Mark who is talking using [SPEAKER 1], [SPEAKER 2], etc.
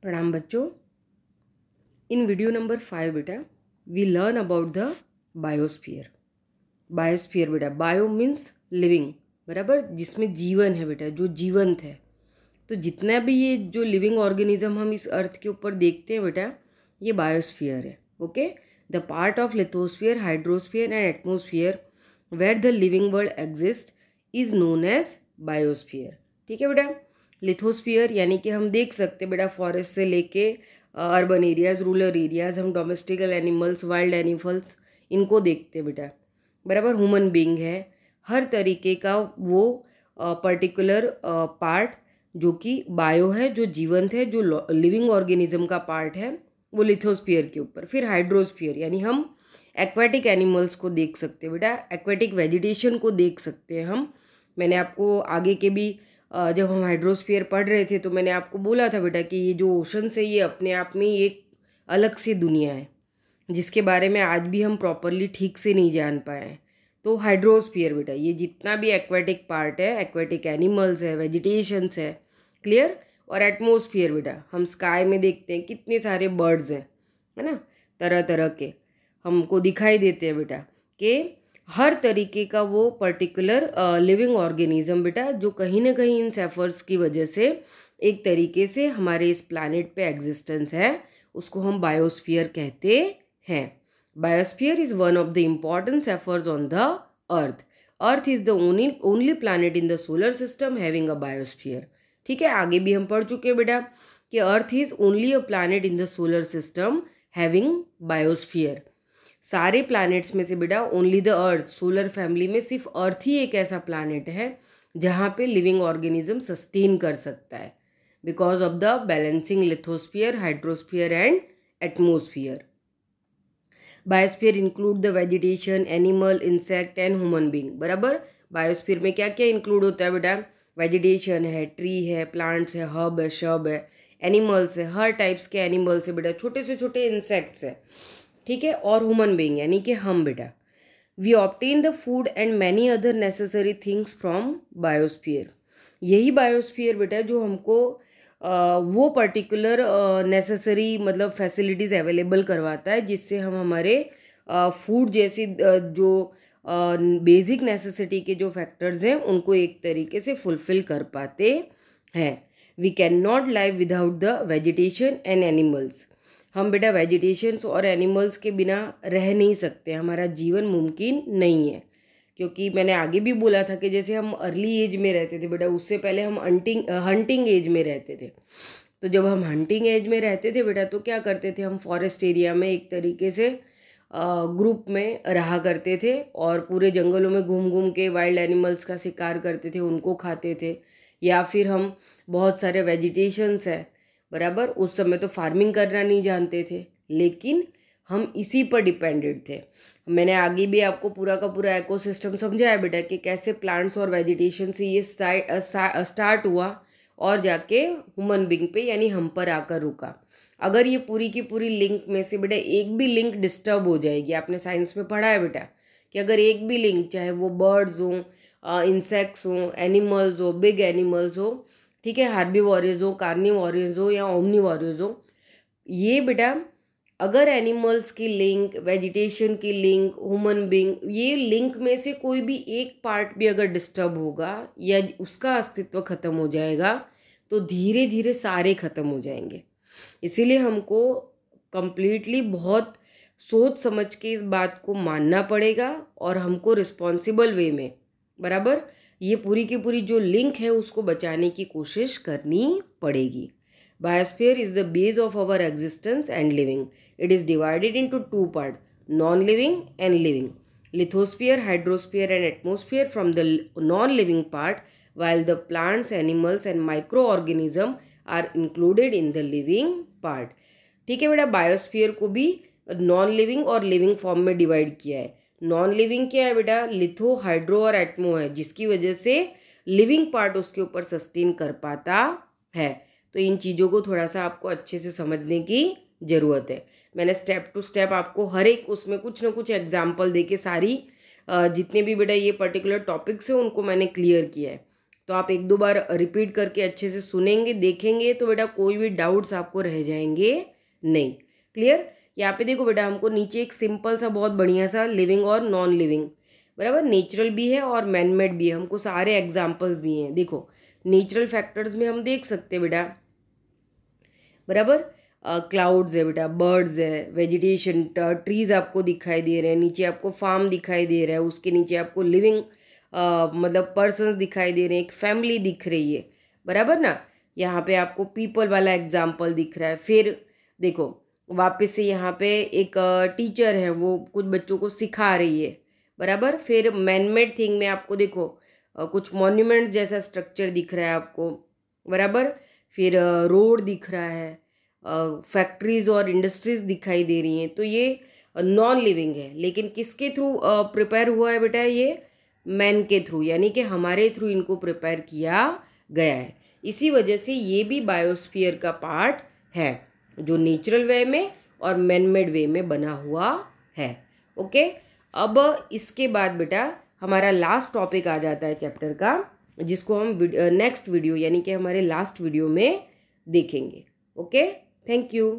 [SPEAKER 1] प्रणाम बच्चों। इन video number 5 बेटा we learn about the biosphere. Biosphere बेटा, बायो मीन्स लिविंग, बराबर, जिसमें जीवन है बेटा, जो जीवंत है। तो जितना भी ये जो लिविंग ऑर्गेनिज्म हम इस अर्थ के ऊपर देखते हैं बेटा, ये बायोस्फीयर है। Okay, the part of lithosphere, hydrosphere and atmosphere where the living world exist is known as biosphere. ठीक है बेटा। लिथोस्फीयर यानी कि हम देख सकते हैं बेटा, फॉरेस्ट से लेके अर्बन एरियाज, रूरल एरियाज, हम डोमेस्टिकल एनिमल्स, वाइल्ड एनिमल्स, इनको देखते हैं बेटा, बराबर। ह्यूमन बीइंग है, हर तरीके का वो पर्टिकुलर पार्ट जो कि बायो है, जो जीवंत है, जो लिविंग ऑर्गेनिज्म का पार्ट है, वो लिथोस्फीयर के ऊपर। फिर हाइड्रोस्फीयर यानी हम एक्वाटिक एनिमल्स को देख सकते हैं बेटा, एक्वाटिक वेजिटेशन को देख सकते हैं हम। मैंने आपको आगे के भी जब हम हाइड्रोस्फीयर पढ़ रहे थे तो मैंने आपको बोला था बेटा कि ये जो ओशंस है ये अपने आप में एक अलग सी दुनिया है, जिसके बारे में आज भी हम प्रॉपरली ठीक से नहीं जान पाए हैं। तो हाइड्रोस्फीयर बेटा, ये जितना भी एक्वाटिक पार्ट है, एक्वाटिक एनिमल्स है, वेजिटेशंस है, क्लियर। और एटमोस्फियर बेटा, हम स्काई में देखते हैं कितने सारे बर्ड्स हैं, है ना, तरह तरह के हमको दिखाई देते हैं बेटा, कि हर तरीके का वो पर्टिकुलर लिविंग ऑर्गेनिज्म बेटा, जो कहीं ना कहीं इन सेफर्स की वजह से एक तरीके से हमारे इस प्लैनेट पे एग्जिस्टेंस है, उसको हम बायोस्फीयर कहते हैं। Biosphere is one of the important spheres on the earth. Earth is the only planet in the solar system having a biosphere. ठीक है, आगे भी हम पढ़ चुके हैं बेटा कि earth is only a planet in the solar system having biosphere. सारे प्लैनेट्स में से बेटा only the earth, solar family में सिर्फ अर्थ ही एक ऐसा प्लैनेट है जहाँ पे लिविंग ऑर्गेनिज्म सस्टेन कर सकता है, because of the balancing lithosphere, hydrosphere and atmosphere. Biosphere include the vegetation, animal, insect and human being, बराबर। बायोस्फीयर में क्या क्या इंक्लूड होता है बेटा? वेजिटेशन है, ट्री है, प्लांट्स है, हर्ब है, शब है, एनिमल्स है, हर टाइप्स के एनिमल्स है बेटा, छोटे से छोटे इंसेक्ट्स है, ठीक है, और ह्यूमन बीइंग यानी कि हम बेटा। We obtain the food and many other necessary things from biosphere. यही बायोस्फीयर बेटा जो हमको वो पर्टिकुलर नेसेसरी मतलब फैसिलिटीज़ अवेलेबल करवाता है, जिससे हम हमारे फूड जैसी जो बेसिक नेसेसिटी के जो फैक्टर्स हैं उनको एक तरीके से फुलफिल कर पाते हैं। We can not live without the vegetation and animals. हम बेटा वेजिटेशंस और एनिमल्स के बिना रह नहीं सकते, हमारा जीवन मुमकिन नहीं है। क्योंकि मैंने आगे भी बोला था कि जैसे हम अर्ली एज में रहते थे बेटा, उससे पहले हम हंटिंग एज में रहते थे। तो जब हम हंटिंग एज में रहते थे बेटा, तो क्या करते थे, हम फॉरेस्ट एरिया में एक तरीके से ग्रुप में रहा करते थे और पूरे जंगलों में घूम घूम के वाइल्ड एनिमल्स का शिकार करते थे, उनको खाते थे। या फिर हम बहुत सारे वेजिटेशंस है, बराबर, उस समय तो फार्मिंग करना नहीं जानते थे, लेकिन हम इसी पर डिपेंडेड थे। मैंने आगे भी आपको पूरा का पूरा इकोसिस्टम समझाया बेटा कि कैसे प्लांट्स और वेजिटेशन से ये स्टार्ट हुआ और जाके ह्यूमन बीइंग पे यानी हम पर आकर रुका। अगर ये पूरी की पूरी लिंक में से बेटा एक भी लिंक डिस्टर्ब हो जाएगी, आपने साइंस में पढ़ा है बेटा कि अगर एक भी लिंक, चाहे वो बर्ड्स हों, इंसेक्ट्स हों, एनिमल्स हो, बिग एनिमल्स हो, ठीक है, हार्बीवोरस हो, कार्निवोरस हो या ओमनीवोरस हो, ये बेटा अगर एनिमल्स की लिंक, वेजिटेशन की लिंक, ह्यूमन बीइंग, ये लिंक में से कोई भी एक पार्ट भी अगर डिस्टर्ब होगा या उसका अस्तित्व खत्म हो जाएगा, तो धीरे धीरे सारे खत्म हो जाएंगे। इसीलिए हमको कंप्लीटली बहुत सोच समझ के इस बात को मानना पड़ेगा और हमको रिस्पॉन्सिबल वे में, बराबर, ये पूरी की पूरी जो लिंक है उसको बचाने की कोशिश करनी पड़ेगी। Biosphere is the base of our existence and living. It is divided into two parts, non-living and living. Lithosphere, hydrosphere and atmosphere from the non-living part, while the plants, animals and microorganisms are included in the living part. ठीक है बेटा, biosphere को भी non living और living form में divide किया है। Non living क्या है बेटा? लिथो, हाइड्रो और एटमो है, जिसकी वजह से लिविंग पार्ट उसके ऊपर सस्टेन कर पाता है। तो इन चीज़ों को थोड़ा सा आपको अच्छे से समझने की ज़रूरत है। मैंने स्टेप टू स्टेप आपको हर एक उसमें कुछ ना कुछ एग्जाम्पल दे के सारी जितने भी बेटा ये पर्टिकुलर टॉपिक्स हैं उनको मैंने क्लियर किया है। तो आप एक दो बार रिपीट करके अच्छे से सुनेंगे, देखेंगे तो बेटा कोई भी डाउट्स आपको रह जाएंगे नहीं। क्लियर। यहाँ पे देखो बेटा, हमको नीचे एक सिंपल सा बहुत बढ़िया सा लिविंग और नॉन लिविंग, बराबर, नेचुरल भी है और मैनमेड भी है, हमको सारे एग्जाम्पल्स दिए हैं। देखो नेचुरल फैक्टर्स में हम देख सकते हैं बेटा, बराबर, क्लाउड्स है बेटा, बर्ड्स है, वेजिटेशन, ट्रीज आपको दिखाई दे रहे हैं, नीचे आपको फार्म दिखाई दे रहा है, उसके नीचे आपको लिविंग मतलब पर्सन्स दिखाई दे रहे हैं, एक फैमिली दिख रही है, बराबर ना। यहाँ पे आपको पीपल वाला एग्जाम्पल दिख रहा है। फिर देखो वापस से यहाँ पे एक टीचर है, वो कुछ बच्चों को सिखा रही है, बराबर। फिर मैनमेड थिंग में आपको देखो कुछ मॉन्यूमेंट्स जैसा स्ट्रक्चर दिख रहा है आपको, बराबर। फिर रोड दिख रहा है, फैक्ट्रीज और इंडस्ट्रीज दिखाई दे रही हैं। तो ये नॉन लिविंग है, लेकिन किसके थ्रू प्रिपेयर हुआ है बेटा, ये मैन के थ्रू, यानी कि हमारे थ्रू इनको प्रिपेयर किया गया है। इसी वजह से ये भी बायोस्फीयर का पार्ट है, जो नेचुरल वे में और मैनमेड वे में बना हुआ है। ओके, अब इसके बाद बेटा हमारा लास्ट टॉपिक आ जाता है चैप्टर का, जिसको हम नेक्स्ट वीडियो यानी कि हमारे लास्ट वीडियो में देखेंगे। Okay, thank you.